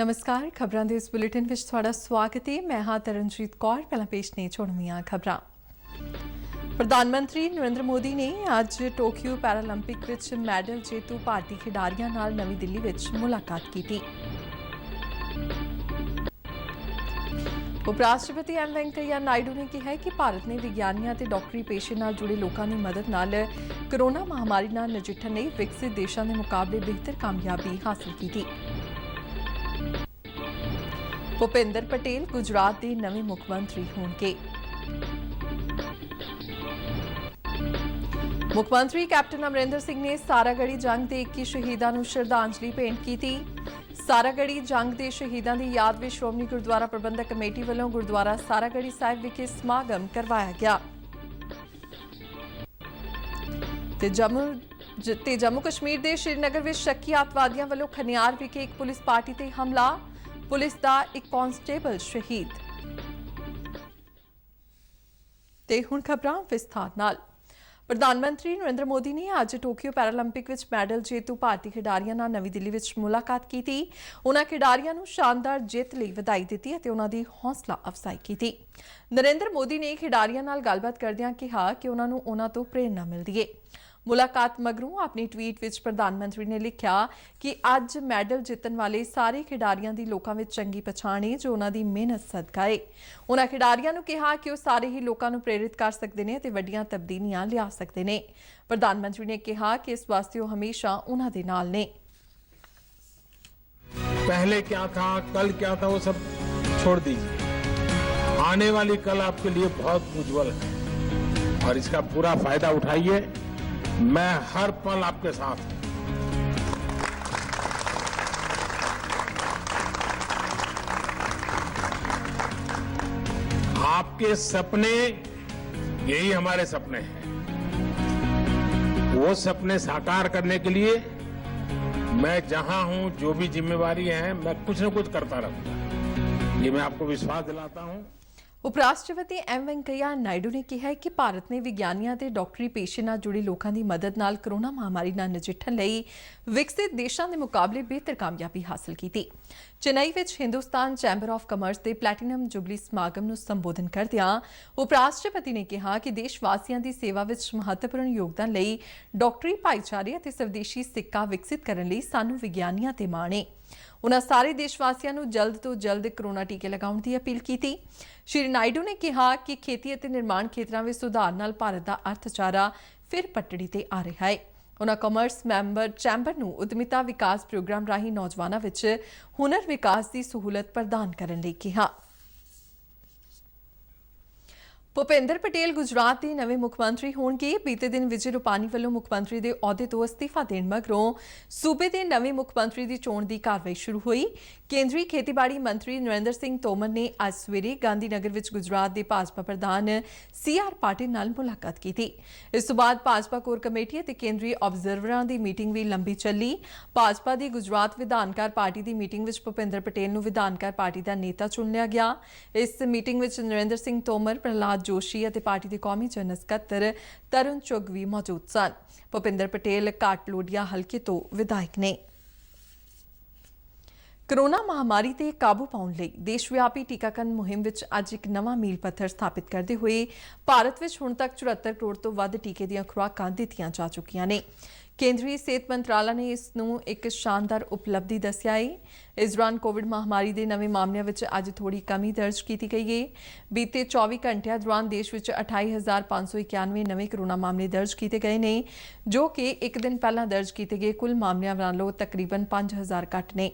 नमस्कार खबरां दे इस बुलेटिन विच तुहाडा स्वागत है। मैं हां तरनजीत कौर। पहला पेश ने चुणवीआं खबरां। प्रधानमंत्री नरेंद्र मोदी ने आज टोक्यो पैरालंपिक विच मैडल जेतू भारतीय खिडारियां नाल नवी दिल्ली विच मुलाकात की। उपराष्ट्रपति एम वेंकैया नायडू ने कहा है कि भारत ने विज्ञानियों ते डॉक्टरी पेशे नाल जुड़े लोगों की मदद नाल कोरोना महामारी नाल नजिठण लई विकसित देशों के मुकाबले बेहतर कामयाबी हासिल की। भूपेंद्र पटेल गुजरात के नवे मुख्यमंत्री होंगे। मुख्यमंत्री कैप्टन अमरिंदर सिंह ने सारागढ़ी जंग के 21 शहीदों को श्रद्धांजलि भेंट की। सारागढ़ी जंग के शहीदों की याद में श्रोमणी गुरुद्वारा प्रबंधक कमेटी वालों गुरुद्वारा सारागढ़ी साहिब विखे समागम करवाया गया। जम्मू कश्मीर के श्रीनगर में शक्की अतवादियों वालों खनियार विखे एक पुलिस पार्टी ते हमला, पुलिस का एक कांस्टेबल शहीद। ते हुण खबरां विस्तार नाल। प्रधानमंत्री नरेंद्र मोदी ने आज टोक्यो पैरालंपिक विच मैडल जेतू भारतीय खिडारियां नाल नवी दिल्ली विच मुलाकात की। उन्हां खिडारियां नूं शानदार जित लई वधाई दित्ती अते उन्हां दी हौसला अफजाई की। नरेंद्र मोदी ने खिडारियां नाल गलबात करदिआं कहा कि उन्हां नूं उन्हां तों प्रेरणा मिलदी है। मुलाकात मगरों अपनी ट्वीट विच प्रधानमंत्री ने लिखा कि अज मैडल जितण वाले सारे खिडारियां दी लोकां विच चंगी पछाण है जो उन्हां दी मेहनत सदका है। उन्हां खिडारियां नूं कहा कि वह सारे ही लोकां नूं प्रेरित कर सकते हैं ते वड्डियां तब्दीलियां लिया सकते हैं। प्रधानमंत्री ने कहा कि इस वास्ते वह हमेशा उन्हां दे नाल ने। पहले क्या था, कल क्या था, वो सब छोड़ दीजिए। आने वाली कल आपके लिए बहुत उज्जवल है और इसका पूरा फायदा उठाइए। मैं हर पल आपके साथ हूं। आपके सपने यही हमारे सपने हैं। वो सपने साकार करने के लिए मैं जहां हूं, जो भी जिम्मेवारी है, मैं कुछ न कुछ करता रहूंगा। ये मैं आपको विश्वास दिलाता हूं। उपराष्ट्रपति एम वेंकैया नायडू ने कहा है कि भारत ने विज्ञानियों के डॉक्टरी पेशे नाल जुड़े लोगों की मदद नाल कोरोना महामारी नाल नजिठण लई विकसित देशों के मुकाबले बेहतर कामयाबी हासिल की। चेन्नई विच हिंदुस्तान चैंबर ऑफ कॉमर्स के प्लैटिनम जुबली समागम नूं संबोधन करदिआं उपराष्ट्रपति ने कहा कि देशवासियों की सेवा विच महत्वपूर्ण योगदान लई डॉक्टरी भाईचारे अते स्वदेशी सिक्का विकसित करने लई सानूं विज्ञानियों ते माण है। उन्होंने सारे देशवासियों को जल्द तो जल्द कोरोना टीके लगाने की अपील की। श्री नायडू ने कहा कि खेती और निर्माण क्षेत्रों में सुधार नाल भारत का अर्थचारा फिर पटड़ी ते आ रहा है। उन्होंने कॉमर्स चैंबर नूं उद्यमिता विकास प्रोग्राम राही नौजवानों विच हुनर विकास की सहूलत प्रदान करने लई कहा। भूपेंद्र पटेल गुजरात के नवे मुख्यमंत्री होंगे। बीते दिन विजय रूपानी वालों मुख्यमंत्री के अहुदे तो अस्तीफा देने मगरों सूबे के नवे मुख्यमंत्री की चोण की कार्रवाई शुरू हुई। केंद्रीय खेतीबाड़ी मंत्री नरेंद्र सिंह तोमर ने आज सवेरे गांधीनगर विच गुजरात के भाजपा प्रधान CR पाटिल नाल मुलाकात की थी। इस तो बाद भाजपा कोर कमेटी और केंद्रीय ऑबजरवरां की मीटिंग भी लंबी चली। भाजपा की गुजरात विधानकार पार्टी की मीटिंग विच भूपेंद्र पटेल नूं विधानकार पार्टी का नेता चुन लिया गया। इस मीटिंग विच नरेंद्र सिंह तोमर, प्रहलाद जोशी और पार्टी के कौमी जनरल सकत्तर तरुण चुग भी मौजूद सन। भूपेंद्र पटेल काटलोडिया हल्के तो विधायक ने। कोरोना महामारी ते काबू पाउण लई देशव्यापी टीकाकरण मुहिम विच अज एक नवा मील पत्थर स्थापित करते हुए भारत विच हुण तक 74 करोड़ तो वध टीके दीआं खुराकां दित्तियां जा चुकियां ने। केंद्रीय सेहत मंत्रालय ने इसनूं एक शानदार उपलब्धि दस्सिया है। इस दौरान कोविड महामारी के नवे मामलों में अज थोड़ी कमी दर्ज की गई है। बीते 24 घंटिया दौरान देश में 28,591 नवे कोरोना मामले दर्ज किए गए हैं, जो कि एक दिन पहला दर्ज किए गए कुल मामलों नालों तकरीबन 5,000 घट ने।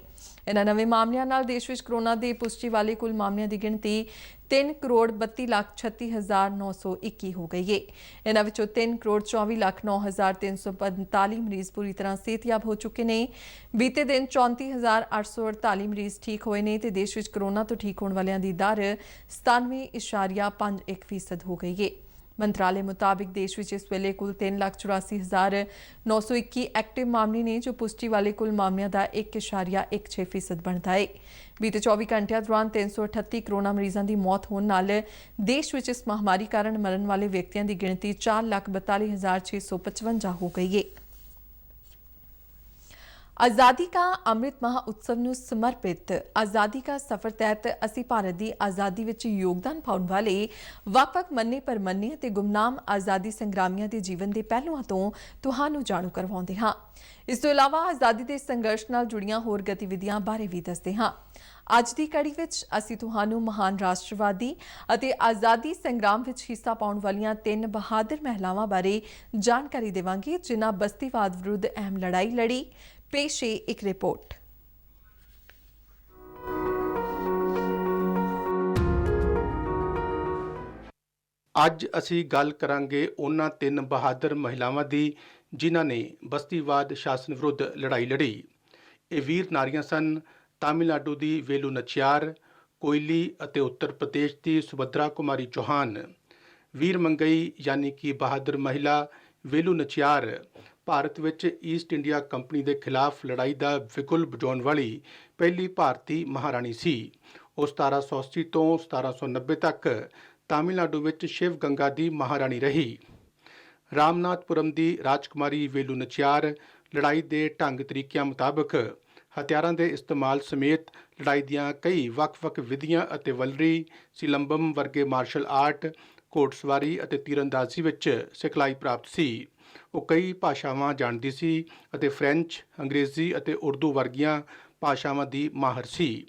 इन्हां नवे मामलों नाल देश में कोरोना के पुष्टि वाले कुल मामलों की गिणती 3,32,36,921 हो गई है। इन्हां विचों 3,24,09,345 मरीज पूरी तरह सेहतयाब हो चुके हैं। बीते दिन 34,848 मरीज ठीक हुए हैं तो देश में कोरोना तो ठीक होने वालों की दर 97.51% हो गई है। मंत्रालय मुताबिक देश में इस वेले कुल 3,84,921 एक्टिव मामले ने, जो पुष्टि वाले कुल मामलों का 1.16% बनता है। बीते 24 घंटिया दौरान 338 कोरोना मरीजों की मौत होने नाल देश में इस महामारी कारण मरण वाले व्यक्तियों की गिणती 4,42,655 हो गई है। ਆਜ਼ਾਦੀ ਕਾ ਅੰਮ੍ਰਿਤ ਮਹਾਉਤਸਵ ਨੂੰ ਸਮਰਪਿਤ ਆਜ਼ਾਦੀ ਕਾ ਸਫ਼ਰ ਤਹਿਤ ਅਸੀਂ ਭਾਰਤ ਦੀ ਆਜ਼ਾਦੀ ਵਿੱਚ ਯੋਗਦਾਨ ਪਾਉਣ ਵਾਲੇ ਵੱਖ-ਵੱਖ ਮੰਨੇ ਪਰਮੰਨੇ ਅਤੇ ਗੁਮਨਾਮ ਆਜ਼ਾਦੀ ਸੰਗਰਾਮੀਆਂ ਦੇ ਜੀਵਨ ਦੇ ਪਹਿਲੂਆਂ ਤੋਂ ਤੁਹਾਨੂੰ ਜਾਣੂ ਕਰਵਾਉਂਦੇ ਹਾਂ। ਇਸ ਤੋਂ ਇਲਾਵਾ ਆਜ਼ਾਦੀ ਦੇ ਸੰਘਰਸ਼ ਨਾਲ ਜੁੜੀਆਂ ਹੋਰ ਗਤੀਵਿਧੀਆਂ ਬਾਰੇ ਵੀ ਦੱਸਦੇ ਹਾਂ। ਅੱਜ ਦੀ ਕੜੀ ਵਿੱਚ ਅਸੀਂ ਤੁਹਾਨੂੰ ਮਹਾਨ ਰਾਸ਼ਟਰਵਾਦੀ ਅਤੇ ਆਜ਼ਾਦੀ ਸੰਗਰਾਮ ਵਿੱਚ ਹਿੱਸਾ ਪਾਉਣ ਵਾਲੀਆਂ 3 ਬਹਾਦਰ ਮਹਿਲਾਵਾਂ ਬਾਰੇ ਜਾਣਕਾਰੀ ਦੇਵਾਂਗੇ ਜਿਨ੍ਹਾਂ ਬਸਤੀਵਾਦ ਵਿਰੁੱਧ ਅਹਿਮ ਲੜਾਈ ਲੜੀ। पेश है एक रिपोर्ट। ਅੱਜ ਅਸੀਂ ਗੱਲ ਕਰਾਂਗੇ ਉਹਨਾਂ 3 ਬਹਾਦਰ ਮਹਿਲਾਵਾਂ ਦੀ ਜਿਨ੍ਹਾਂ ਨੇ ਬਸਤੀਵਾਦ ਸ਼ਾਸਨ ਵਿਰੁੱਧ ਲੜਾਈ ਲੜੀ। ਇਹ ਵੀਰ ਨਾਰੀਆਂ ਸਨ ਤਾਮਿਲਨਾਡੂ ਦੀ ਵੇਲੂ ਨਚਿਆਰ, ਕੋਇਲੀ ਅਤੇ ਉੱਤਰ ਪ੍ਰਦੇਸ਼ ਦੀ ਸੁਭਦਰਾ ਕੁਮਾਰੀ ਚੌਹਾਨ। ਵੀਰ ਮੰਗਈ ਯਾਨੀ ਕਿ ਬਹਾਦਰ ਮਹਿਲਾ ਵੇਲੂ ਨਚਿਆਰ ਭਾਰਤ ਵਿੱਚ ਈਸਟ ਇੰਡੀਆ ਕੰਪਨੀ ਦੇ ਖਿਲਾਫ ਲੜਾਈ ਦਾ ਵਿਗੁਲ ਵਜਾਉਣ ਵਾਲੀ ਪਹਿਲੀ ਭਾਰਤੀ ਮਹਾਰਾਣੀ ਸੀ। ਉਹ 1780 ਤੋਂ 1790 ਤੱਕ ਤਾਮਿਲਨਾਡੂ ਵਿੱਚ ਸ਼ਿਵ ਗੰਗਾ ਦੀ ਮਹਾਰਾਣੀ ਰਹੀ। ਰਾਮਨਾਥਪੁਰਮ ਦੀ ਰਾਜਕੁਮਾਰੀ ਵੇਲੂ ਨਚਿਆਰ ਲੜਾਈ ਦੇ ਢੰਗ ਤਰੀਕਿਆਂ ਮੁਤਾਬਕ ਹਥਿਆਰਾਂ ਦੇ ਇਸਤੇਮਾਲ ਸਮੇਤ ਲੜਾਈ ਦੀਆਂ ਕਈ ਵੱਖ-ਵੱਖ ਵਿਧੀਆਂ ਅਤੇ ਵਲਰੀ, ਸਿਲੰਬਮ ਵਰਗੇ ਮਾਰਸ਼ਲ ਆਰਟ, ਘੋੜਸਵਾਰੀ ਅਤੇ ਤੀਰਅੰਦਾਜ਼ੀ ਵਿੱਚ ਸਿਖਲਾਈ ਪ੍ਰਾਪਤ ਸੀ। ਉਹ ਕਈ ਭਾਸ਼ਾਵਾਂ ਜਾਣਦੀ ਸੀ ਅਤੇ ਫ੍ਰੈਂਚ, ਅੰਗਰੇਜ਼ੀ ਅਤੇ ਉਰਦੂ ਵਰਗੀਆਂ ਭਾਸ਼ਾਵਾਂ ਦੀ ਮਾਹਰ ਸੀ।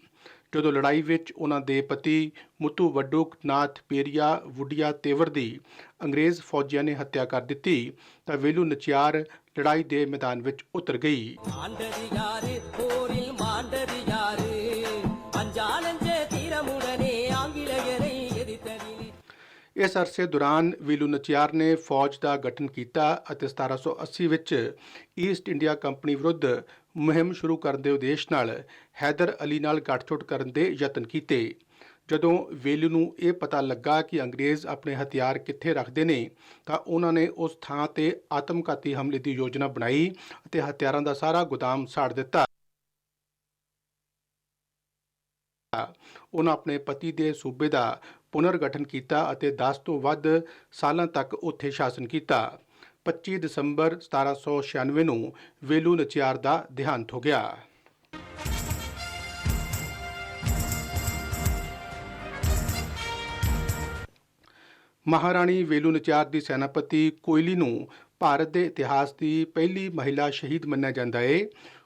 ਜਦੋਂ ਲੜਾਈ ਵਿੱਚ ਉਹਨਾਂ ਦੇ ਪਤੀ ਮੁੱਤੂ ਵੱਡੁਕ ਨਾਥ ਪੇਰੀਆ ਵੁਡੀਆ ਤੇਵਰ ਦੀ ਅੰਗਰੇਜ਼ ਫੌਜੀਆਂ ਨੇ ਹੱਤਿਆ ਕਰ ਦਿੱਤੀ ਤਾਂ ਵੇਲੂ ਨਚਿਆਰ ਲੜਾਈ ਦੇ ਮੈਦਾਨ ਵਿੱਚ ਉਤਰ ਗਈ। ਇਸ ਅਰਸੇ ਦੌਰਾਨ ਵੇਲੂ ਨਚਿਆਰ ਨੇ ਫੌਜ ਦਾ ਗਠਨ ਕੀਤਾ ਅਤੇ 1780 ਵਿੱਚ ਈਸਟ ਇੰਡੀਆ ਕੰਪਨੀ ਵਿਰੁੱਧ ਮੁਹਿੰਮ ਸ਼ੁਰੂ ਕਰਨ ਦੇ ਉਦੇਸ਼ ਨਾਲ ਹੈਦਰ ਅਲੀ ਨਾਲ ਗੱਠਜੋੜ ਕਰਨ ਦੇ ਯਤਨ ਕੀਤੇ। ਜਦੋਂ ਵੇਲੂ ਨੂੰ ਇਹ ਪਤਾ ਲੱਗਾ ਕਿ ਅੰਗਰੇਜ਼ ਆਪਣੇ ਹਥਿਆਰ ਕਿੱਥੇ ਰੱਖਦੇ ਨੇ ਤਾਂ ਉਹਨਾਂ ਨੇ ਉਸ ਥਾਂ ਤੇ ਆਤਮਘਾਤੀ ਹਮਲੇ ਦੀ ਯੋਜਨਾ ਬਣਾਈ ਅਤੇ ਹਥਿਆਰਾਂ ਦਾ ਸਾਰਾ ਗੋਦਾਮ ਸਾੜ ਦਿੱਤਾ। ਉਹਨਾਂ ਆਪਣੇ ਪਤੀ ਦੇ ਸੂਬੇ ਦਾ ਪੁਨਰਗਠਨ ਕੀਤਾ ਅਤੇ 10 ਤੋਂ ਵੱਧ ਸਾਲਾਂ ਤੱਕ ਉੱਥੇ ਸ਼ਾਸਨ ਕੀਤਾ। 25 ਦਸੰਬਰ 1796 ਨੂੰ ਵੇਲੂ ਨਚਿਆਰ ਦਾ ਦੇਹਾਂਤ ਹੋ ਗਿਆ। ਮਹਾਰਾਣੀ ਵੇਲੂ ਨਚਿਆਰ ਦੀ ਸੈਨਾਪਤੀ ਕੋਇਲੀ ਨੂੰ ਭਾਰਤ ਦੇ ਇਤਿਹਾਸ ਦੀ ਪਹਿਲੀ ਮਹਿਲਾ ਸ਼ਹੀਦ ਮੰਨਿਆ ਜਾਂਦਾ ਹੈ।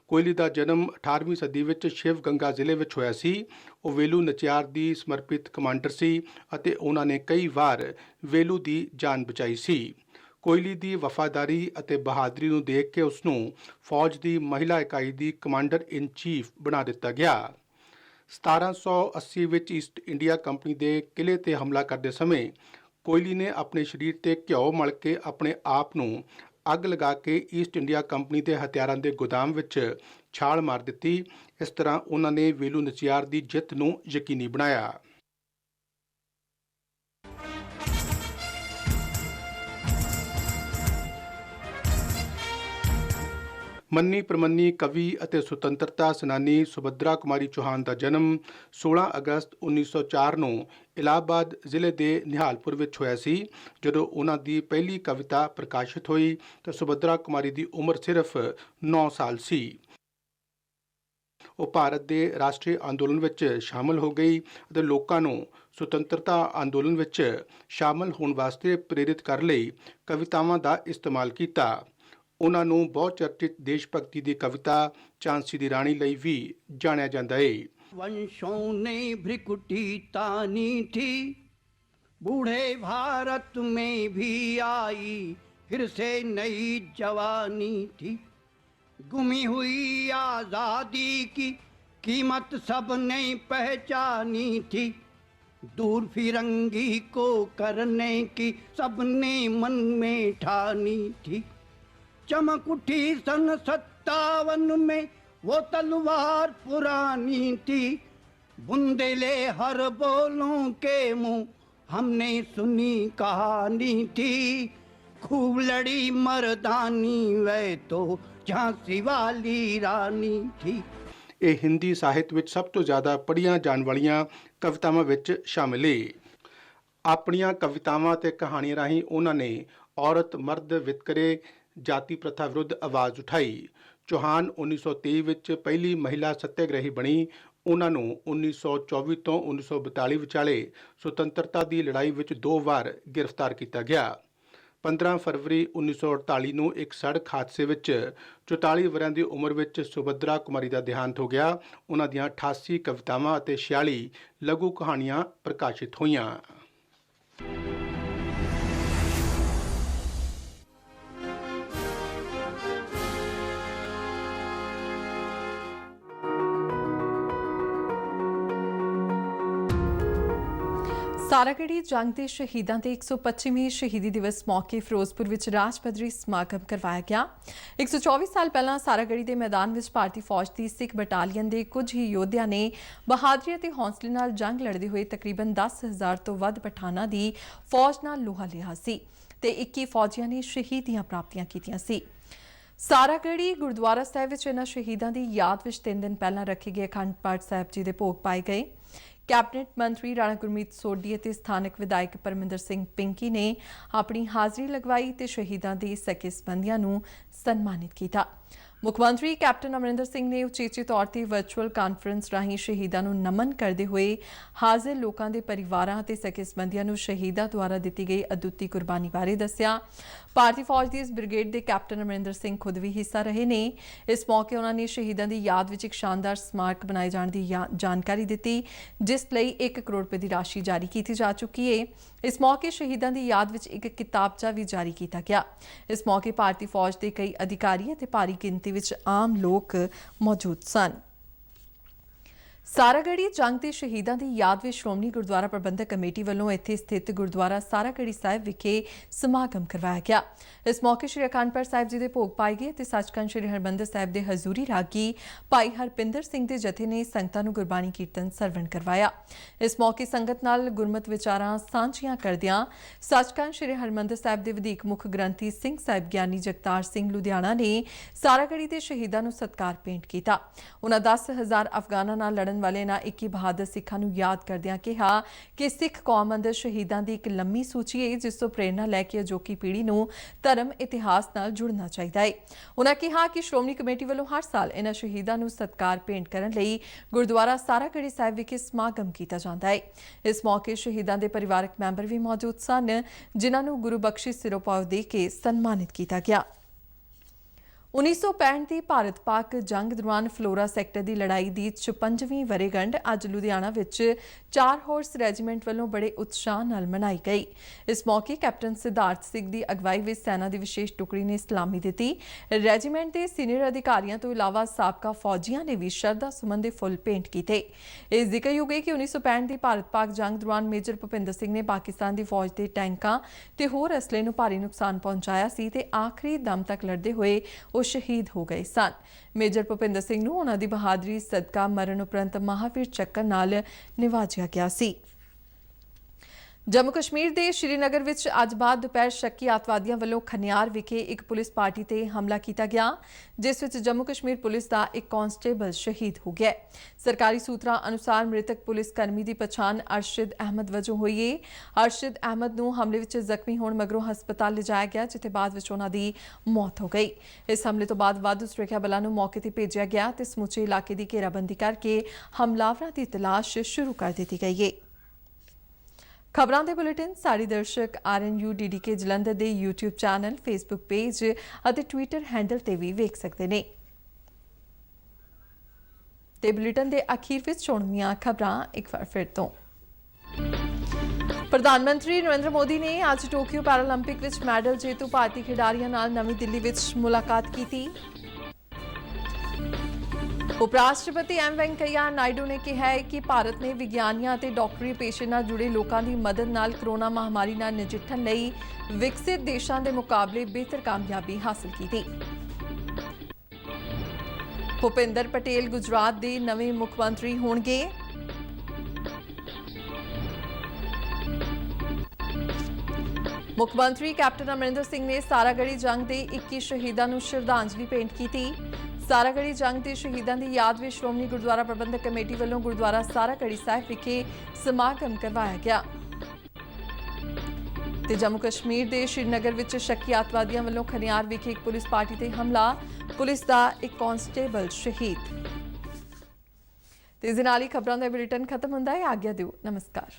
ਕੋਇਲੀ ਦਾ ਜਨਮ 18ਵੀਂ ਸਦੀ ਵਿੱਚ ਸ਼ਿਵ ਗੰਗਾ ਜ਼ਿਲ੍ਹੇ ਵਿੱਚ ਹੋਇਆ ਸੀ। ਉਹ ਵੇਲੂ ਨਚਿਆਰ ਦੀ ਸਮਰਪਿਤ ਕਮਾਂਡਰ ਸੀ ਅਤੇ ਉਹਨਾਂ ਨੇ ਕਈ ਵਾਰ ਵੇਲੂ ਦੀ ਜਾਨ ਬਚਾਈ ਸੀ। ਕੋਇਲੀ ਦੀ ਵਫਾਦਾਰੀ ਅਤੇ ਬਹਾਦਰੀ ਨੂੰ ਦੇਖ ਕੇ ਉਸ ਨੂੰ ਫੌਜ ਦੀ ਮਹਿਲਾ ਇਕਾਈ ਦੀ ਕਮਾਂਡਰ ਇਨ ਚੀਫ ਬਣਾ ਦਿੱਤਾ ਗਿਆ। 1780 ਵਿੱਚ ਈਸਟ ਇੰਡੀਆ ਕੰਪਨੀ ਦੇ ਕਿਲੇ ਤੇ ਹਮਲਾ ਕਰਦੇ ਸਮੇਂ ਕੋਇਲੀ ਨੇ ਆਪਣੇ ਸਰੀਰ ਤੇ ਘਿਓ ਮਲ ਕੇ ਆਪਣੇ ਆਪ ਨੂੰ ਅੱਗ ਲਗਾ ਕੇ ਈਸਟ ਇੰਡੀਆ ਕੰਪਨੀ ਦੇ ਹਥਿਆਰਾਂ ਦੇ ਗੋਦਾਮ ਵਿੱਚ ਛਾਲ ਮਾਰ ਦਿੱਤੀ। ਇਸ ਤਰ੍ਹਾਂ ਉਹਨਾਂ ਨੇ ਵੇਲੂ ਨਚਿਆਰ ਦੀ ਜਿੱਤ ਨੂੰ ਯਕੀਨੀ ਬਣਾਇਆ। ਮੰਨੀ ਪ੍ਰਮੰਨੀ ਕਵੀ ਅਤੇ ਸੁਤੰਤਰਤਾ ਸੈਨਾਨੀ ਸੁਭਦਰਾ ਕੁਮਾਰੀ ਚੌਹਾਨ ਦਾ ਜਨਮ 16 ਅਗਸਤ 1904 ਨੂੰ ਇਲਾਹਾਬਾਦ ਜ਼ਿਲ੍ਹੇ ਦੇ ਨਿਹਾਲਪੁਰ ਵਿੱਚ ਹੋਇਆ ਸੀ। ਜਦੋਂ ਉਹਨਾਂ ਦੀ ਪਹਿਲੀ ਕਵਿਤਾ ਪ੍ਰਕਾਸ਼ਿਤ ਹੋਈ ਤਾਂ ਸੁਭਦਰਾ ਕੁਮਾਰੀ ਦੀ ਉਮਰ ਸਿਰਫ 9 ਸਾਲ ਸੀ। ਉਹ ਭਾਰਤ ਦੇ ਰਾਸ਼ਟਰੀ ਅੰਦੋਲਨ ਵਿੱਚ ਸ਼ਾਮਲ ਹੋ ਗਈ ਅਤੇ ਲੋਕਾਂ ਨੂੰ ਸੁਤੰਤਰਤਾ ਅੰਦੋਲਨ ਵਿੱਚ ਸ਼ਾਮਲ ਹੋਣ ਵਾਸਤੇ ਪ੍ਰੇਰਿਤ ਕਰਨ ਲਈ ਕਵਿਤਾਵਾਂ ਦਾ ਇਸਤੇਮਾਲ ਕੀਤਾ। ਉਹਨਾਂ ਨੂੰ ਬਹੁਤ ਚਰਚਿਤ ਦੇਸ਼ ਭਗਤੀ ਦੀ ਕਵਿਤਾ ਝਾਂਸੀ ਦੀ ਰਾਣੀ ਲਈ ਵੀ ਜਾਣਿਆ ਜਾਂਦਾ ਹੈ। वंशों ने भ्रिकुटी तानी थी, बूढ़े भारत में भी आई फिर से नई जवानी थी। गुमी हुई आजादी की कीमत सबने पहचानी थी, दूर फिरंगी को करने की सबने मन में ठानी थी। चमक उठी सन 57 में वो तलवार पुरानी थी, बुंदेले हर बोलों के मुंह हमने सुनी कहानी थी। खूब लड़ी मर्दानी वह तो झांसी वाली रानी थी। ਇਹ ਹਿੰਦੀ ਸਾਹਿਤ ਵਿੱਚ ਸਭ ਤੋਂ ਜ਼ਿਆਦਾ ਪੜ੍ਹੀਆਂ ਜਾਣ ਵਾਲੀਆਂ ਕਵਿਤਾਵਾਂ ਵਿੱਚ ਸ਼ਾਮਿਲ ਹੈ। ਆਪਣੀਆਂ ਕਵਿਤਾਵਾਂ ਤੇ ਕਹਾਣੀਆਂ ਰਾਹੀਂ ਉਹਨਾਂ ਨੇ ਔਰਤ ਮਰਦ ਵਿਤਕਰੇ ਜਾਤੀ ਪ੍ਰਥਾ ਵਿਰੁੱਧ ਆਵਾਜ਼ ਉਠਾਈ। ਚੌਹਾਨ 1923 ਵਿੱਚ ਪਹਿਲੀ ਮਹਿਲਾ ਸੱਤਿਆਗ੍ਰਹੀ ਬਣੀ। ਉਹਨਾਂ ਨੂੰ 1924 ਤੋਂ 1942 ਵਿਚਾਲੇ ਸੁਤੰਤਰਤਾ ਦੀ ਲੜਾਈ ਵਿੱਚ 2 ਵਾਰ ਗ੍ਰਿਫਤਾਰ ਕੀਤਾ ਗਿਆ। 15 ਫਰਵਰੀ 1948 ਨੂੰ ਇੱਕ ਸੜਕ ਹਾਦਸੇ ਵਿੱਚ 44 ਵਰ੍ਹਿਆਂ ਦੀ ਉਮਰ ਵਿੱਚ ਸੁਭਦਰਾ ਕੁਮਾਰੀ ਦਾ ਦੇਹਾਂਤ ਹੋ ਗਿਆ। ਉਹਨਾਂ ਦੀਆਂ 88 ਕਵਿਤਾਵਾਂ ਅਤੇ 46 ਲਘੂ ਕਹਾਣੀਆਂ ਪ੍ਰਕਾਸ਼ਿਤ ਹੋਈਆਂ। ਸਾਰਾਗੜ੍ਹੀ ਜੰਗ ਦੇ ਸ਼ਹੀਦਾਂ ਦੇ 125ਵੇਂ ਸ਼ਹੀਦੀ ਦਿਵਸ ਮੌਕੇ ਫਿਰੋਜ਼ਪੁਰ ਵਿੱਚ ਰਾਜ ਪੱਧਰੀ ਸਮਾਗਮ ਕਰਵਾਇਆ ਗਿਆ। 124 ਸਾਲ ਪਹਿਲਾਂ ਸਾਰਾਗੜ੍ਹੀ ਦੇ ਮੈਦਾਨ ਵਿੱਚ ਭਾਰਤੀ ਫੌਜ ਦੀ ਸਿੱਖ ਬਟਾਲੀਅਨ ਦੇ ਕੁਝ ਹੀ ਯੋਧਿਆਂ ਨੇ ਬਹਾਦਰੀ ਅਤੇ ਹੌਸਲੇ ਨਾਲ ਜੰਗ ਲੜਦੇ ਹੋਏ ਤਕਰੀਬਨ 10,000 ਤੋਂ ਵੱਧ ਪਠਾਨਾਂ ਦੀ ਫੌਜ ਨਾਲ ਲੋਹਾ ਲਿਆ ਸੀ ਤੇ 21 ਫੌਜੀਆਂ ਨੇ ਸ਼ਹੀਦੀਆਂ ਪ੍ਰਾਪਤੀਆਂ ਕੀਤੀਆਂ ਸੀ। ਸਾਰਾਗੜ੍ਹੀ ਗੁਰਦੁਆਰਾ ਸਾਹਿਬ ਵਿੱਚ ਇਨ੍ਹਾਂ ਸ਼ਹੀਦਾਂ ਦੀ ਯਾਦ ਵਿੱਚ 3 ਦਿਨ ਪਹਿਲਾਂ ਰੱਖੇ ਗਏ ਅਖੰਡ ਪਾਠ ਸਾਹਿਬ ਜੀ ਦੇ ਭੋਗ ਪਾਏ ਗਏ। ਕੈਬਨਿਟ ਮੰਤਰੀ ਰਾਣਾ ਗੁਰਮੀਤ ਸੋਢੀ ਅਤੇ ਸਥਾਨਕ ਵਿਧਾਇਕ ਪਰਮਿੰਦਰ ਸਿੰਘ ਪਿੰਕੀ ਨੇ ਆਪਣੀ ਹਾਜ਼ਰੀ ਲਗਵਾਈ ਤੇ ਸ਼ਹੀਦਾਂ ਦੇ ਸਕੇ ਸੰਬੰਧੀਆਂ ਨੂੰ ਸਨਮਾਨਿਤ ਕੀਤਾ। ਮੁੱਖ ਮੰਤਰੀ ਕੈਪਟਨ ਅਮਰਿੰਦਰ ਸਿੰਘ ਨੇ ਉਚੇਚੇ ਤੌਰ ਤੇ ਵਰਚੁਅਲ ਕਾਨਫਰੰਸ ਰਾਹੀਂ ਸ਼ਹੀਦਾਂ ਨੂੰ ਨਮਨ ਕਰਦੇ ਹੋਏ ਹਾਜ਼ਰ ਲੋਕਾਂ ਦੇ ਪਰਿਵਾਰਾਂ ਅਤੇ ਸਕੇ ਸੰਬੰਧੀਆਂ ਨੂੰ ਸ਼ਹੀਦਾਂ ਦੁਆਰਾ ਦਿੱਤੀ ਗਈ ਅਦੁੱਤੀ ਕੁਰਬਾਨੀ ਬਾਰੇ ਦੱਸਿਆ। ਭਾਰਤੀ ਫੌਜ ਦੀ ਇਸ ਬ੍ਰਿਗੇਡ ਦੇ ਕੈਪਟਨ ਅਮਰਿੰਦਰ ਸਿੰਘ ਖੁਦ ਵੀ ਹਿੱਸਾ ਰਹੇ ਨੇ। ਇਸ ਮੌਕੇ ਉਹਨਾਂ ਨੇ ਸ਼ਹੀਦਾਂ ਦੀ ਯਾਦ ਵਿੱਚ ਇੱਕ ਸ਼ਾਨਦਾਰ ਸਮਾਰਕ ਬਣਾਏ ਜਾਣ ਦੀ ਜਾਣਕਾਰੀ ਦਿੱਤੀ, ਜਿਸ ਲਈ 1 ਕਰੋੜ ਰੁਪਏ ਦੀ ਰਾਸ਼ੀ ਜਾਰੀ ਕੀਤੀ ਜਾ ਚੁੱਕੀ ਹੈ। ਇਸ ਮੌਕੇ ਸ਼ਹੀਦਾਂ ਦੀ ਯਾਦ ਵਿੱਚ ਇੱਕ ਕਿਤਾਬਚਾ ਵੀ ਜਾਰੀ ਕੀਤਾ ਗਿਆ। ਇਸ ਮੌਕੇ ਭਾਰਤੀ ਫੌਜ ਦੇ ਕਈ ਅਧਿਕਾਰੀ ਅਤੇ ਭਾਰੀ ਗਿਣਤੀ ਵਿੱਚ ਆਮ ਲੋਕ ਮੌਜੂਦ ਸਨ। ਸਾਰਾਗੜ੍ਹੀ ਜੰਗ ਦੇ ਸ਼ਹੀਦਾਂ ਦੀ ਯਾਦ ਵਿੱਚ ਸ਼੍ਰੋਮਣੀ ਗੁਰਦੁਆਰਾ ਪ੍ਰਬੰਧਕ ਕਮੇਟੀ ਵੱਲੋਂ ਇੱਥੇ ਸਥਿਤ ਗੁਰਦੁਆਰਾ ਸਾਰਾਗੜ੍ਹੀ ਸਾਹਿਬ ਵਿਖੇ ਸਮਾਗਮ ਕਰਵਾਇਆ ਗਿਆ। ਇਸ ਮੌਕੇ ਸ਼੍ਰੀ ਅਖੰਡ ਪਾਠ ਸਾਹਿਬ ਜੀ ਦੇ ਭੋਗ ਪਾਏ ਗਏ ਤੇ ਸੱਚਖੰਡ ਸ਼੍ਰੀ ਹਰਿਮੰਦਰ ਸਾਹਿਬ ਦੇ ਹਜ਼ੂਰੀ ਰਾਗੀ ਭਾਈ ਹਰਪਿੰਦਰ ਸਿੰਘ ਦੇ ਜਥੇ ਨੇ ਸੰਗਤਾਂ ਨੂੰ ਗੁਰਬਾਣੀ ਕੀਰਤਨ ਸਰਵਣ ਕਰਵਾਇਆ। ਇਸ ਮੌਕੇ ਸੰਗਤ ਨਾਲ ਗੁਰਮਤਿ ਵਿਚਾਰਾਂ ਸਾਂਝੀਆਂ ਕਰਦਿਆਂ ਸੱਚਖੰਡ ਸ਼੍ਰੀ ਹਰਿਮੰਦਰ ਸਾਹਿਬ ਦੇ ਵਧੀਕ ਮੁੱਖ ਗ੍ਰੰਥੀ ਸਿੰਘ ਸਾਹਿਬ ਗਿਆਨੀ ਜਗਤਾਰ ਸਿੰਘ ਲੁਧਿਆਣਾ ਨੇ ਸਾਰਾਗੜ੍ਹੀ ਦੇ ਸ਼ਹੀਦਾਂ ਨੂੰ ਸਤਿਕਾਰ ਭੇਂਟ ਕੀਤਾ। ਉਹਨਾਂ 10,000 ਅਫਗਾਨਾਂ ਨਾਲ ਲੜਨ ਵਾਲੇ ਨਾ 21 ਬਹਾਦਰ ਸਿੱਖਾਂ ਨੂੰ ਯਾਦ ਕਰਦਿਆਂ ਕਿਹਾ ਕਿ ਸਿੱਖ ਕੌਮ ਅੰਦਰ ਸ਼ਹੀਦਾਂ ਦੀ ਇੱਕ ਲੰਮੀ ਸੂਚੀ ਹੈ, ਜਿਸ ਤੋਂ ਪ੍ਰੇਰਨਾ ਲੈ ਕੇ ਅਜੋਕੀ ਪੀੜ੍ਹੀ ਨੂੰ ਧਰਮ ਇਤਿਹਾਸ ਨਾਲ ਜੁੜਨਾ ਚਾਹੀਦਾ ਹੈ। ਉਹਨਾਂ ਕਿਹਾ ਕਿ ਸ਼੍ਰੋਮਣੀ ਕਮੇਟੀ ਵੱਲੋਂ ਹਰ ਸਾਲ ਇਹਨਾਂ ਸ਼ਹੀਦਾਂ ਨੂੰ ਸਤਿਕਾਰ ਭੇਂਟ ਕਰਨ ਲਈ ਗੁਰਦੁਆਰਾ ਸਾਰਾਗੜ੍ਹੀ ਸਾਹਿਬ ਵਿਖੇ ਸਮਾਗਮ ਕੀਤਾ ਜਾਂਦਾ ਹੈ। ਇਸ ਮੌਕੇ ਸ਼ਹੀਦਾਂ ਦੇ ਪਰਿਵਾਰਕ ਮੈਂਬਰ ਵੀ ਮੌਜੂਦ ਸਨ, ਜਿਨ੍ਹਾਂ ਨੂੰ ਗੁਰੂ ਬਖਸ਼ਿਸ਼ ਸਿਰੋਪਾਓ ਦੇ ਕੇ ਸਨਮਾਨਿਤ ਕੀਤਾ ਗਿਆ। 1965 ਦੀ ਭਾਰਤ-ਪਾਕ ਜੰਗ ਦੌਰਾਨ ਫਲੋਰਾ ਸੈਕਟਰ ਦੀ ਲੜਾਈ ਦੀ 56ਵੀਂ ਵਰ੍ਹੇਗੰਢ ਅੱਜ ਲੁਧਿਆਣਾ ਵਿੱਚ 4 ਹਾਰਸ ਰੈਜੀਮੈਂਟ ਵੱਲੋਂ ਬੜੇ ਉਤਸ਼ਾਹ ਨਾਲ ਮਨਾਈ ਗਈ। ਇਸ ਮੌਕੇ ਕੈਪਟਨ ਸਿਧਾਰਥ ਸਿੰਘ ਦੀ ਅਗਵਾਈ ਵਿੱਚ ਸੈਨਾ ਦੀ ਵਿਸ਼ੇਸ਼ ਟੁਕੜੀ ਨੇ ਸਲਾਮੀ ਦਿੱਤੀ। ਰੈਜੀਮੈਂਟ ਦੇ ਸੀਨੀਅਰ ਅਧਿਕਾਰੀਆਂ ਤੋਂ ਇਲਾਵਾ ਸਾਬਕਾ ਫੌਜੀਆਂ ਨੇ ਵੀ ਸ਼ਰਧਾ ਸੁਮਨ ਦੇ ਫੁੱਲ ਭੇਂਟ ਕੀਤੇ। ਇਹ ਜ਼ਿਕਰਯੋਗ ਹੈ ਕਿ 1965 ਦੀ ਭਾਰਤ-ਪਾਕ ਜੰਗ ਦੌਰਾਨ ਮੇਜਰ ਭੁਪਿੰਦਰ ਸਿੰਘ ਨੇ ਪਾਕਿਸਤਾਨ ਦੀ ਫੌਜ ਦੇ ਟੈਂਕਾਂ ਤੇ ਹੋਰ ਅਸਲੇ ਨੂੰ ਭਾਰੀ ਨੁਕਸਾਨ ਪਹੁੰਚਾਇਆ ਸੀ ਤੇ ਆਖਰੀ ਦਮ ਤੱਕ ਲੜਦੇ ਹੋਏ ਸ਼ਹੀਦ ਹੋ ਗਏ ਸਨ। ਮੇਜਰ ਭੁਪਿੰਦਰ ਸਿੰਘ ਨੂੰ ਉਹਨਾਂ ਦੀ ਬਹਾਦਰੀ ਸਦਕਾ ਮਰਨ ਉਪਰੰਤ ਮਹਾਵੀਰ ਚੱਕਰ ਨਾਲ ਨਿਵਾਜਿਆ ਗਿਆ ਸੀ। ਜੰਮੂ ਕਸ਼ਮੀਰ ਦੇ ਸ਼੍ਰੀਨਗਰ ਵਿੱਚ ਅੱਜ ਬਾਅਦ ਦੁਪਹਿਰ ਸ਼ੱਕੀ ਅੱਤਵਾਦੀਆਂ ਵੱਲੋਂ ਖਨਿਆਰ ਵਿਖੇ ਇੱਕ ਪੁਲਿਸ ਪਾਰਟੀ ਤੇ ਹਮਲਾ ਕੀਤਾ ਗਿਆ, ਜਿਸ ਵਿੱਚ ਜੰਮੂ ਕਸ਼ਮੀਰ ਪੁਲਿਸ ਦਾ ਇੱਕ ਕਾਂਸਟੇਬਲ ਸ਼ਹੀਦ ਹੋ ਗਿਆ। ਸਰਕਾਰੀ ਸੂਤਰਾਂ ਅਨੁਸਾਰ ਮ੍ਰਿਤਕ ਪੁਲਿਸ ਕਰਮੀ ਦੀ ਪਛਾਣ ਅਰਸ਼ਦ ਅਹਿਮਦ ਵਜੋਂ ਹੋਈ ਹੈ। ਅਰਸ਼ਦ ਅਹਿਮਦ ਨੂੰ ਹਮਲੇ ਵਿੱਚ ਜ਼ਖਮੀ ਹੋਣ ਮਗਰੋਂ ਹਸਪਤਾਲ ਲਿਜਾਇਆ ਗਿਆ, ਜਿੱਥੇ ਬਾਅਦ ਵਿੱਚ ਉਹਨਾਂ ਦੀ ਮੌਤ ਹੋ ਗਈ। ਇਸ ਹਮਲੇ ਤੋਂ ਬਾਅਦ ਵਾਧੂ ਸੁਰੱਖਿਆ ਬਲਾਂ ਨੂੰ ਮੌਕੇ ਤੇ ਭੇਜਿਆ ਗਿਆ ਤੇ ਸਮੁੱਚੇ ਇਲਾਕੇ ਦੀ ਘੇਰਾਬੰਦੀ ਕਰਕੇ ਹਮਲਾਵਰਾਂ ਦੀ ਤਲਾਸ਼ ਸ਼ੁਰੂ ਕਰ ਦਿੱਤੀ ਗਈ ਹੈ। ਖਬਰਾਂ ਦੇ ਬੁਲੇਟਿਨ ਸਾਰੇ ਦਰਸ਼ਕ RNU DDK ਜਲੰਧਰ ਦੇ YouTube ਚੈਨਲ, Facebook ਪੇਜ ਅਤੇ Twitter ਹੈਂਡਲ ਤੇ ਵੀ ਵੇਖ ਸਕਦੇ ਨੇ। ਤੇ ਬੁਲੇਟਿਨ ਦੇ ਅਖੀਰ ਵਿੱਚ ਚੋਣਵੀਆਂ ਖਬਰਾਂ ਇੱਕ ਵਾਰ ਫਿਰ ਤੋਂ। ਪ੍ਰਧਾਨ ਮੰਤਰੀ ਨਰਿੰਦਰ ਮੋਦੀ ਨੇ ਅੱਜ ਟੋਕੀਓ ਪੈਰਾਲੰਪਿਕ ਵਿੱਚ ਮੈਡਲ ਜੇਤੂ ਭਾਰਤੀ ਖਿਡਾਰੀਆਂ ਨਾਲ ਨਵੀਂ ਦਿੱਲੀ ਵਿੱਚ ਮੁਲਾਕਾਤ ਕੀਤੀ। ਉਪ ਰਾਸ਼ਟਰਪਤੀ ਐਮ ਵੈਂਕਈਆ ਨਾਇਡੂ ਨੇ ਕਿਹਾ ਹੈ ਕਿ ਭਾਰਤ ਨੇ ਵਿਗਿਆਨੀਆਂ ਅਤੇ ਡਾਕਟਰੀ ਪੇਸ਼ੇ ਨਾਲ ਜੁੜੇ ਲੋਕਾਂ ਦੀ ਮਦਦ ਨਾਲ ਕਰੋਨਾ ਮਹਾਮਾਰੀ ਨਾਲ ਨਜਿੱਠਣ ਲਈ ਵਿਕਸਿਤ ਦੇਸ਼ਾਂ ਦੇ ਮੁਕਾਬਲੇ ਬਿਹਤਰ ਕਾਮਯਾਬੀ ਹਾਸਲ ਕੀਤੀ। ਭੁਪਿੰਦਰ ਪਟੇਲ ਗੁਜਰਾਤ ਦੇ ਨਵੇਂ ਮੁੱਖ ਮੰਤਰੀ ਹੋਣਗੇ। ਮੁੱਖ ਮੰਤਰੀ ਕੈਪਟਨ ਅਮਰਿੰਦਰ ਸਿੰਘ ਨੇ ਸਾਰਾਗੜ੍ਹੀ ਜੰਗ ਦੇ 21 ਸ਼ਹੀਦਾਂ ਨੂੰ ਸ਼ਰਧਾਂਜਲੀ ਭੇਂਟ ਕੀਤੀ। ਸਾਰਾਗੜ੍ਹੀ ਜੰਗ ਦੇ ਸ਼ਹੀਦਾਂ ਦੀ ਯਾਦ ਵਿੱਚ ਸ਼੍ਰੋਮਣੀ ਗੁਰਦੁਆਰਾ ਪ੍ਰਬੰਧਕ ਕਮੇਟੀ ਵੱਲੋਂ ਗੁਰਦੁਆਰਾ ਸਾਰਾਗੜ੍ਹੀ ਸਾਹਿਬ ਵਿਖੇ ਸਮਾਗਮ ਕਰਵਾਇਆ ਗਿਆ। ਤੇ ਜੰਮੂ ਕਸ਼ਮੀਰ ਦੇ ਸ਼੍ਰੀਨਗਰ ਵਿੱਚ ਸ਼ੱਕੀ ਅੱਤਵਾਦੀਆਂ ਵੱਲੋਂ ਖਨਿਆਰ ਵਿਖੇ ਇੱਕ ਪੁਲਿਸ ਪਾਰਟੀ ਤੇ ਹਮਲਾ, ਪੁਲਿਸ ਦਾ ਇੱਕ ਕਾਂਸਟੇਬਲ ਸ਼ਹੀਦ। ਤੇ ਇਸ ਦੇ ਨਾਲ ਹੀ ਖਬਰਾਂ ਦਾ ਬੁਲੇਟਿਨ ਖਤਮ ਹੁੰਦਾ ਹੈ। ਆਗਿਆ ਦਿਓ, ਨਮਸਕਾਰ।